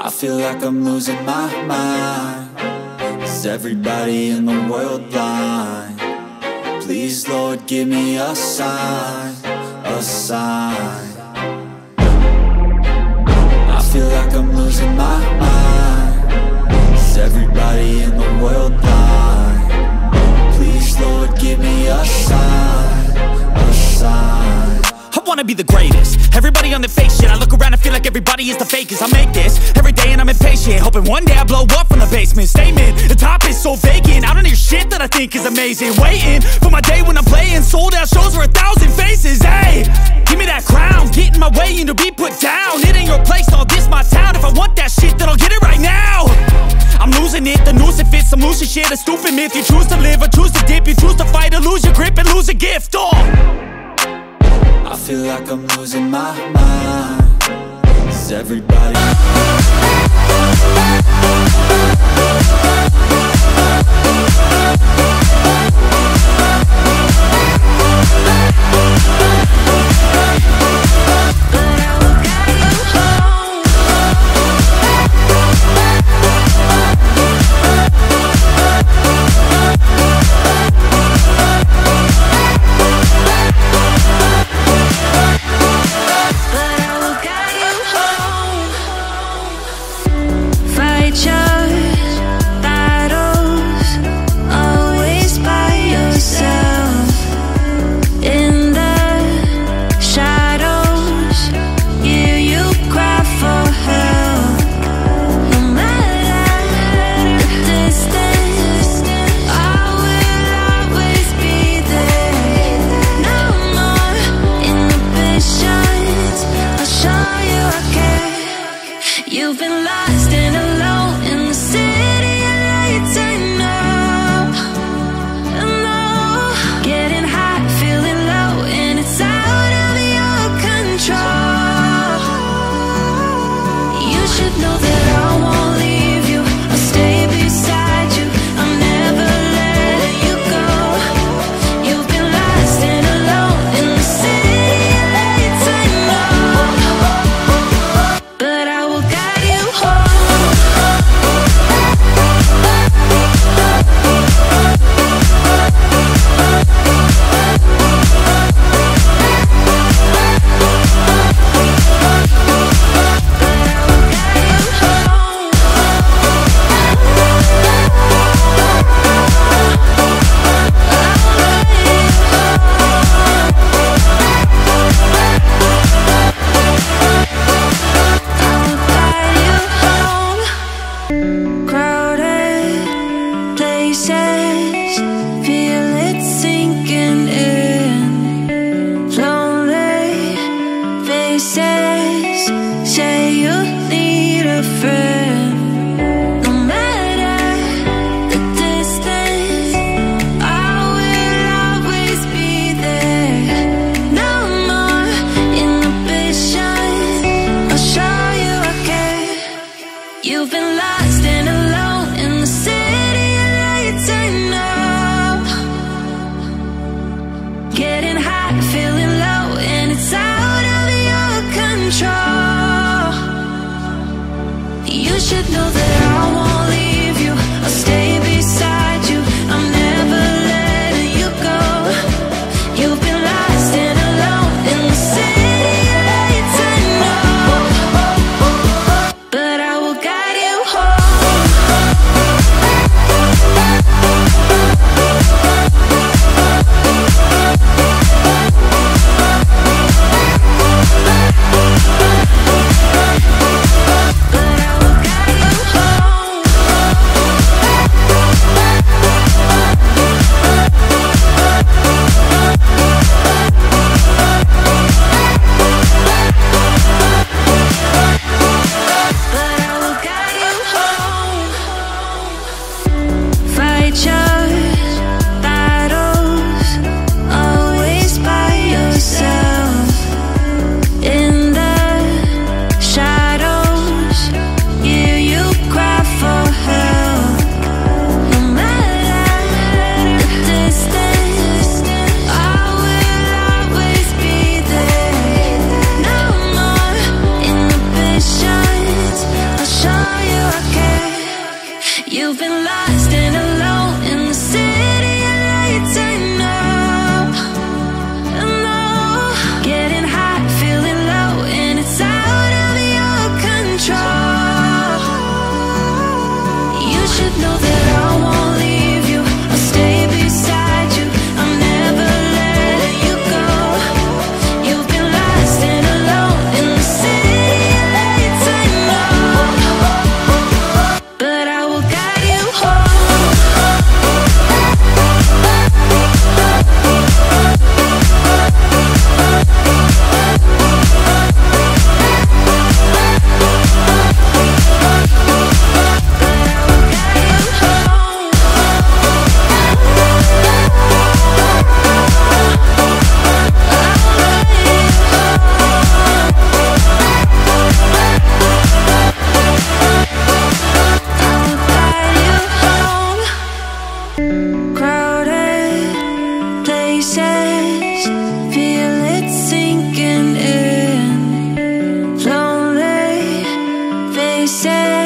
I feel like I'm losing my mind. Is everybody in the world blind? Please, Lord, give me a sign, a sign. I feel like I'm losing my mind. Is everybody in the world blind? Please, Lord, give me a sign, a sign. I wanna be the greatest. Everybody on the fake shit. I look around and feel like everybody is the fakest. I make this every day and I'm impatient, hoping one day I blow up from the basement. Statement, the top is so vacant. I don't hear shit that I think is amazing. Waiting for my day when I'm playing sold out shows for 1,000 faces. Hey, give me that crown, get in my way and to be put down. It ain't your place, all this my town. If I want that shit, then I'll get it right now. I'm losing it, the noose it fits. I'm losing shit, a stupid myth. You choose to live or choose to dip. You choose to fight or lose your grip and lose a gift. I feel like I'm losing my mind. Is everybody but I will guide you home. say